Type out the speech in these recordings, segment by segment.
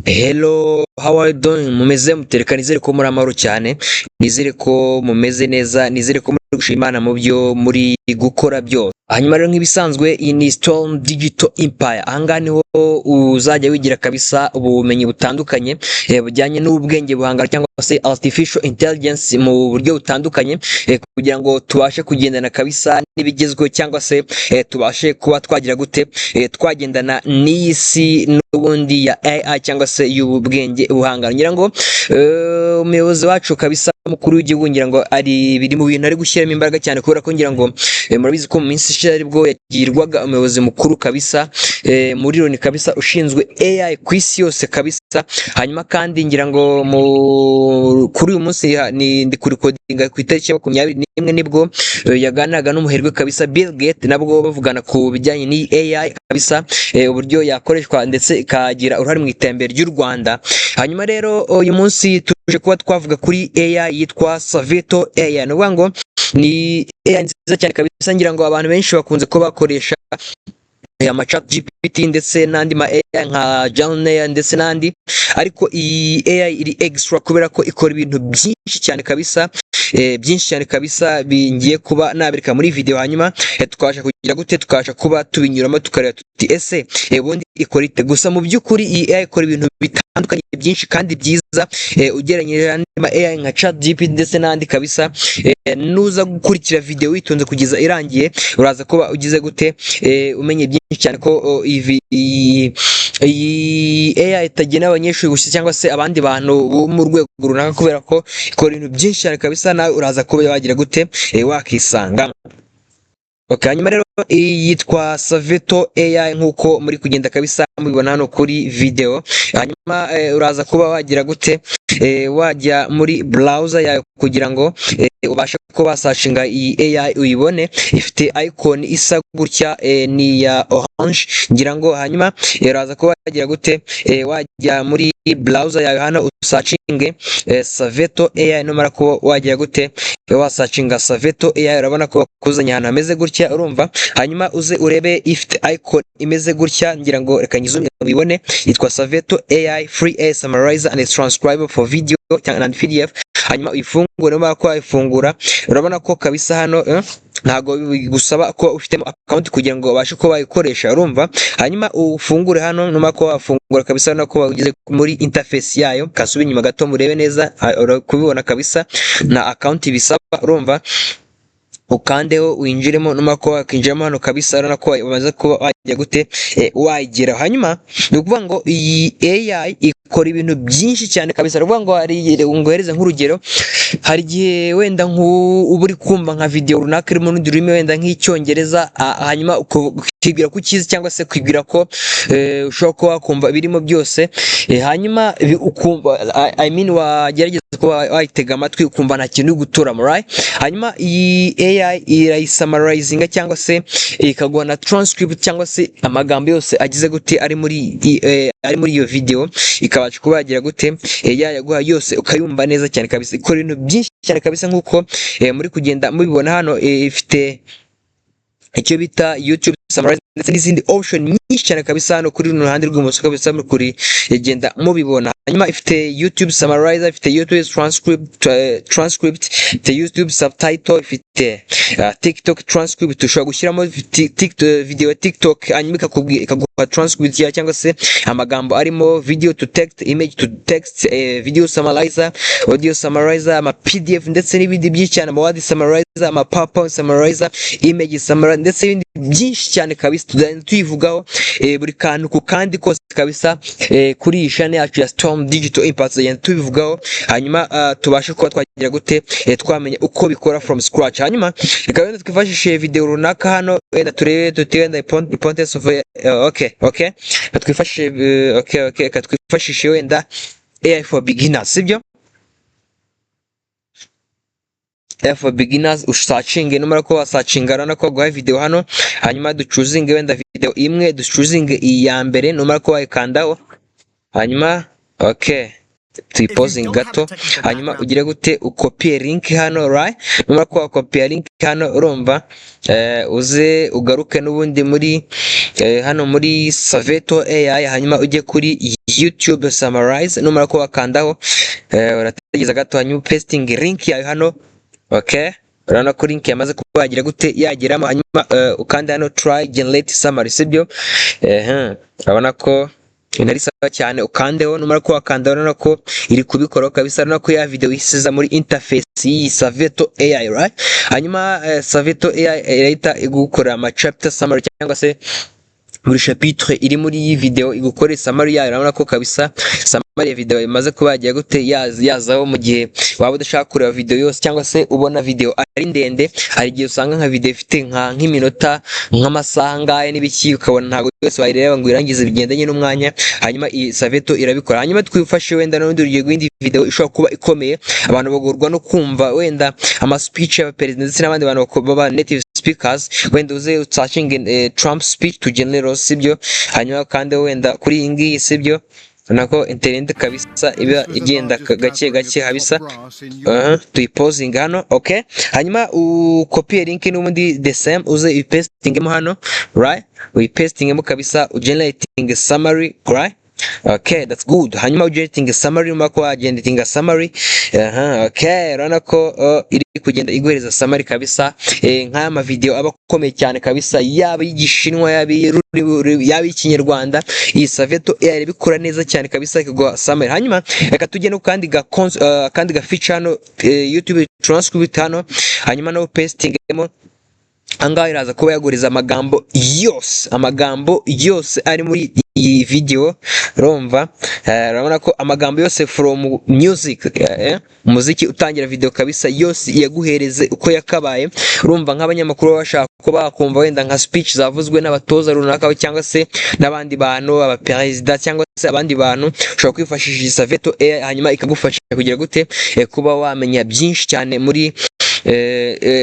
Hello, how are you doing? Mumeze mutereka nizere ko muri amahoro cyane, nizere ko mumeze neza, nizere ko muri gushima Imana mu byo muri gukora byose. Hanyuma rero nk'ibisanzwe iyi ni Storm Digital Empire. Ahangaha niho uzajya wigira kabisa ubumenyi butandukanye bujyanye n'ubwenge buhangano cyangwa se artificial intelligence mu buryo butandukanye kugira ngo tubashe kugendana kabisa n'ibigezweho cyangwa se tubashe kuba twagira gute twagendana n'iyi si n'ubundi ya AI cyangwa se y'ubwenge buhangano. Ngira ngo umuyobozi wacu kabisa mukuru w'igihugu ngira ngo ari biri mu bintu ari gushyiramo imbaraga cyane kubera ko ngira ngo murabizi ko mu minsi ishize aribwo yagirwaga umuyobozi mukuru kabisa muri Loni kabisa ushinzwe AI ku isi yose kabisa. Hanyuma kandi ngira ngo kuri uyu munsi ndi kuri codinga ku itariki ya 21 nibwo yaganiraga n'umuherwe kabisa Bill Gates, nabwo bavugana ku bijyanye ni AI kabisa uburyo yakoreshwa ndetse ikagira uruhare mu iterambere ry'u Rwanda. Hanyuma rero uyu munsi tuje kuba twavuga kuri AI yitwa Saveto AI. Nuvuga ngo ni AI nziza cyane kabisa, ngira ngo abantu benshi bakunze ko bakoresha chat GPT ndetse n'andi ma AI nka Gemini ndetse n'andi, ariko iyi AI iri extra kubera ko ikora ibintu byinshi cyane kabisa byinshi cyane kabisa bingiye kuba nabereka muri video. Hanyuma tukabasha kugira gute tukabasha kuba tubinyuramo tukareba tuti ese ubundi ikora ite. Gusa mu by'ukuri iyi AI ikora ibintu bitandukanye byinshi kandi byiza ugereranyije n'andi ma AI nka chat GPT ndetse n'andi kabisa. Nuza gukurikira video witonze kugeza irangiye uraza kuba ugize gute umenye byinshi cyane ko iyi AI itagena abanyeshuri gusa cyangwa se abandi bantu bo mu rwego runaka kubera ko ikora ibintu byinshi cyane kabisa, nawe uraza kuba wagira gute wakisanga. Okay, hanyuma rero yitwa Saveto AI nkuko muri kugenda kabisa mubibona hano kuri video. Hanyuma uraza kuba wagira gute wajya muri browser yawe kugira ngo ubashe kuba searchinga iyi AI uyibone. Ifite icon isa gutya ni ya orange ngira ngo. Hanyuma uraza kuba wagira gute wajya muri browser yawe hano usearchinge Saveto AI. Numara ko wagira gute wasearchinga Saveto AI urabona ko kuzanya ahantu hameze gutya urumva. Hanyuma uze urebe ifite icon imeze gutya ngira ngo reka nyizume ubibone. Yitwa Saveto AI free AI summarizer and transcriber for video and PDF. Hanyuma uyifungure, numara ko uyifungura urabona ko kabisa hano ntago bigusaba ko ufite account kugira ngo ubashe ko bayikoresha urumva. Hanyuma ufungure hano, numara ko wafungura kabisa nako bageze muri interface yayo. Kasubi inyuma gato murebe neza kubibona kabisa na account bisaba urumva. Ukandeho winjiremo, numara ko wakinjiramo hano kabisa urabona ko bamaze kuba wajya gute wayigira. Hanyuma ni ukuvuga ngo iyi AI ikora ibintu byinshi cyane kabisa. Ruvuga ngo ari ngohereza nk'urugero, hari gihe wenda uba uri kumva nka video runaka irimo n'undi rurimi wenda nk'icyongereza, hanyuma ukibwira ko ukizi cyangwa se kwibwira ko ushobora kuba wakumva birimo byose, hanyuma ukumva wagerageza kuba wayitega amatwi ukumva nta kintu guturamo right. Hanyuma iyi AI irayisummarizinga cyangwa se ikaguha na transcript cyangwa se amagambo yose agize gute ari muri iyo video, ikabasha kuba yagira gute yaguha yose ukayumva neza cyane kabisa. Ikora ibintu byinshi cyane kabisa nkuko muri kugenda mubibona hano. Ifite icyo bita YouTube summarize ndetse n'izindi option nyinshi cyane kabisa hano kuri runo ruhande rw'imoso kabisa muri kuri yagenda mubibona. Hanyuma ifite YouTube summarizer, ifite YouTube transcript, ifite YouTube subtitle, ifite TikTok transcript ushobora gushyiramo video TikTok hanyuma ikaguha transcript ya cyangwa se amagambo arimo video to text, image to text, video summarizer, audio summarizer, ama PDF ndetse n'ibindi byinshi cyane, ama word summarizer, ama PowerPoint summarizer, image summarizer ndetse n'ibindi byinshi cyane kabisa. Tuyivugaho buri kantu ku kandi kose kabisa kuri iyi channel yacu ya Storm Digital Empire tubivugaho. Hanyuma tubashe kuba twagira gute twamenye uko bikora from scratch. Hanyuma reka wenda twifashishe video runaka hano wenda turebe tutenda importance of okay twifashishe okay twifashishe wenda AI for beginners, sibyo? For beginners usearching, numara ko wasearchinga rana ko guha video hano. Hanyuma duchoosing wenda video imwe, duchoosing iya mbere numara ko wayikandaho. Hanyuma okay tuyipozinga gato, hanyuma ugire gute ukopiye link hano, right? Numara ko wakopiye link hano urumva uze ugaruke n'ubundi muri hano muri Saveto AI, hanyuma ujye kuri YouTube summarize, numara ko wakandaho urategeza gato, hanyuma pasting link yawe hano. Okay, urabona ko link yamaze kuba yagira gute yageramo, hanyuma ukanda hano try generate summary, sibyo? Urabona ko inari sawa cyane, ukandeho, numara ko wakanda urabona ko iri kubikora kabisa, urabona ko ya video isiza muri interface iyi Saveto AI, right? Hanyuma Saveto AI irahita igukora ama chapter summary cyangwa se buri chapitre iri muri iyi video igukore summary yayo. Urabona ko kabisa summary ya video imaze kuba yagiye gute yazaho mu gihe waba udashaka kureba video yose cyangwa se ubona video ari ndende. Hari igihe usanga nka video ifite nk'iminota nk'amasaha ngaye n'ibiki, ukabona ntago yose wayireba ngo irangize bigendanye n'umwanya, hanyuma iyi Saveto irabikora. Hanyuma twifashe wenda n'undi urugero rw'indi video ishobora kuba ikomeye, abantu bagorwa no kumva wenda ama speech ya president ndetse n'abandi bantu baba native speakers, wenda uze searching Trump speech to general, sibyo? Hanyuma kandi wenda kuri iyi ngiyi, sibyo? Nako internet kabisa iba igenda gake gake habisa. Tuyipozinga hano, okay? Hanyuma ukopiye link n'ubundi the same, uze uyipastingemo hano, right? Uyipastingemo kabisa, ugenerating summary, right? Okay, that's good. Hanyuma ugenerating summary, umako wagenerating summary. Okay, urabona ko iri kugenda iguhereza summary kabisa. Nk'aya ma video aba akomeye cyane kabisa, yaba y'Igishinwa yaba y'Ikinyarwanda, iyi Saveto AI ibikora neza cyane kabisa ikiguha summary. Hanyuma reka tujye no kandi ga feature hano YouTube transcript hano, hanyuma no pastingemo. Angahe iraza kuba yaguriza amagambo yose ari muri iyi video, urumva? Urabona ko amagambo yose from music, muziki utangira video kabisa yose yaguhereze uko yakabaye. Urumva nk'abanyamakuru bashaka kuba bakumva wenda nka speech zavuzwe n'abatoza runaka cyangwa se n'abandi bantu, aba president cyangwa se abandi bantu, ushobora kwifashisha Saveto AI hanyuma ikagufasha kugira gute kuba wamenya byinshi cyane muri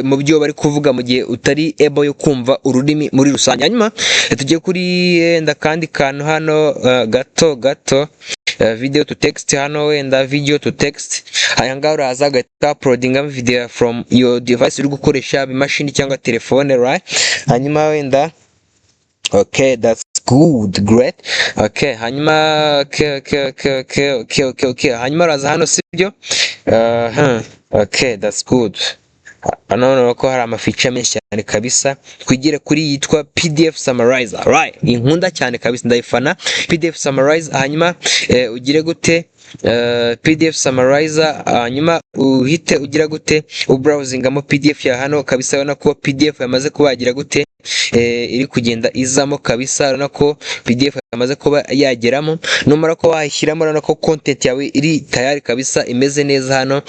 mu byo bari kuvuga mu gihe utari able yo kumva ururimi muri rusange. Hanyuma tujye kuri wenda kandi kantu hano gato video to text hano, wenda video to text. Aya ngaho uraza ugahita uploading video from your device uri gukoresha imashini cyangwa telefone, right? Hanyuma wenda okay, that's good, great. Okay, hanyuma okay. Hanyuma uraza hano, sibyo? Okay, that's good. Hano ko hari ama feature menshi cyane kabisa. Twigire kuri yitwa PDF summarizer, right? Inkunda cyane kabisa, ndayifana PDF summarizer. Hanyuma ugire gute PDF summarizer, hanyuma uhite ugira gute ubrowsingamo PDF ya hano kabisa. Urabona ko PDF yamaze kuba yagira gute iri kugenda izamo kabisa. Urabona ko PDF yamaze kuba yageramo, numara ko wayishyiramo, urabona ko content yawe iri tayari kabisa, imeze neza hano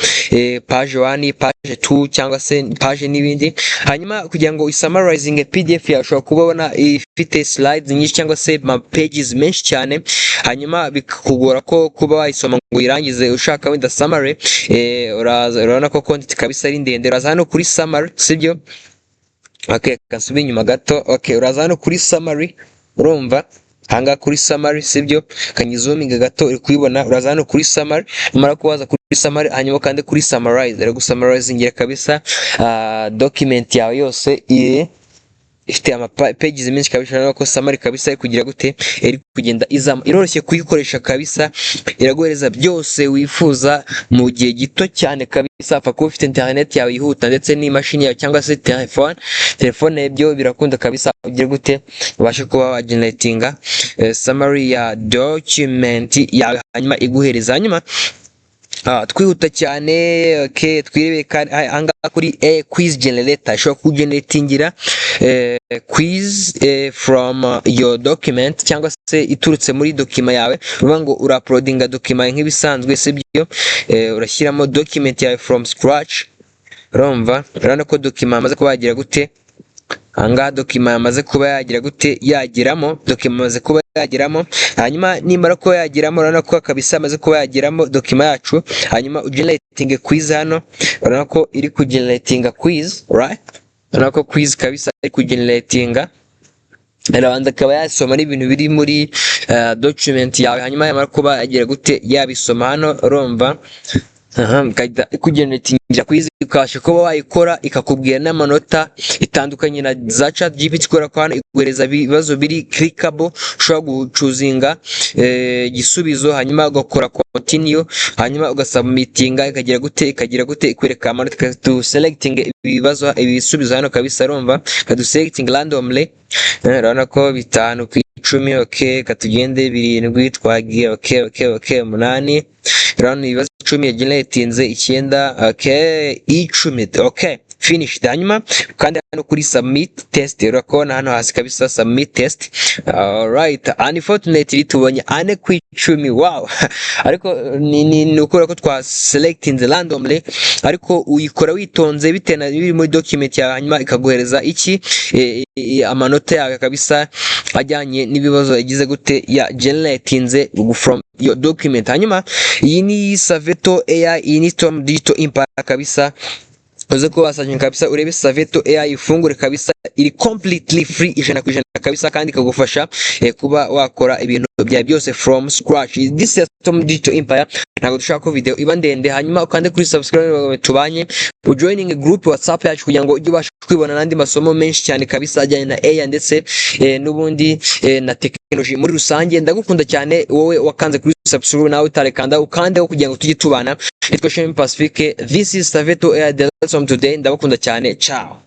page 1, page 2 cyangwa se page n'ibindi. Hanyuma kugira ngo isummarizing PDF yawe ushobora kubona ifite slides nyinshi cyangwa se pages menshi cyane, hanyuma bikakugora ko kuba wayisoma ngo irangize ushaka wenda summary. Urabona ko content kabisa ari ndende. Uraza hano kuri summary, sibyo? Okay, kasubi inyuma gato. Okay, uraza hano kuri summary, urumva? Hanga kuri summary, sibyo? Kanyizuminga gato uri kuyibona. Uraza hano kuri summary, numara kubaza kuri summary, hanyuma kandi kuri summarize. Rero gusummarizingira kabisa document yawe yose ifite ama pages menshi kabisa. Urabona ko summary kabisa iri kugira gute iri kugenda izamo, iroroshye kuyikoresha kabisa, iraguhereza byose wifuza mu gihe gito cyane kabisa. Apfa kuba ufite internet yawe yihuta ndetse n'imashini yawe cyangwa se telefone byo birakunda kabisa, ugira gute ubashe kuba wageneratinga summary ya document yawe hanyuma iguhereza. Hanyuma twihuta cyane, okay, twirebe anga kuri quiz generator. Ishobora kugeneratingira quiz from your document cyangwa se iturutse muri document yawe. Uvuga ngo uruploadinga document nk'ibisanzwe, sibyo? Urashyiramo document yawe from scratch, urumva? Urabona ko document amaze kuba yagira gute, anga document amaze kuba yagira gute yageramo, document amaze kuba yageramo. Hanyuma nimara ko yageramo, urabona ko kabisa amaze kuba yageramo document yacu. Hanyuma ugenerating quiz hano, urabona ko iri kugeneratinga quiz, right? Urabona ko quiz kabisa iri kugeneratinga arabanza akaba yasoma n'ibintu biri muri document yawe, hanyuma yamara kuba agira gute yabisoma. Hano urumva kugeneratingira kwizi ukabasha kuba wayikora ikakubwira n'amanota itandukanye na za chat GPT, kubera ko hano iguhereza ibibazo biri clickable, ushobora gucuzinga igisubizo hanyuma ugakora continue, hanyuma ugasubmitinga ikagira gute ikwereka amanota, ikadu selecting ibibazo ibisubizo hano kabisa. Urumva ikadu selecting randomly, urabona ko 5 ku 10, okay katugende 7 twagiye, okay 8, urabona ibibazo 10 yageneratinze 9, okay 10, okay finished. Hanyuma kandi hano kuri submit test urakona hano hasi kabisa submit test. Alright, unfortunately tubonye 4 ku 10, wow ariko ni ukora ko twa selecting randomly, ariko uyikora witonze bitena biri muri document yawe, hanyuma ikaguhereza iki amanota yawe kabisa ajyanye n'ibibazo yagize gute ya generatinze from your document. Hanyuma iyi ni Saveto AI, iyi ni Storm Digital Empire kabisa, uze ko basajye kabisa urebe Saveto AI ifungure kabisa, iri completely free 100% kabisa, kandi ikagufasha kuba wakora ibintu bya byose from scratch. This is Storm Digital Empire. Ntabwo dushaka ko video iba ndende, hanyuma ukande kuri subscribe tubanye joining group WhatsApp yacu kugira ngo ujye ubasha kwibona nandi masomo menshi cyane kabisa ajyanye na AI ndetse n'ubundi na technology muri rusange. Ndagukunda cyane wowe wakanze kuri subscribe, nawe utarekanda ukandeho kugira ngo tujye tubana. Nitwa Shemi Pacifique, this is Saveto AI, the lesson today. Ndabakunda cyane, ciao.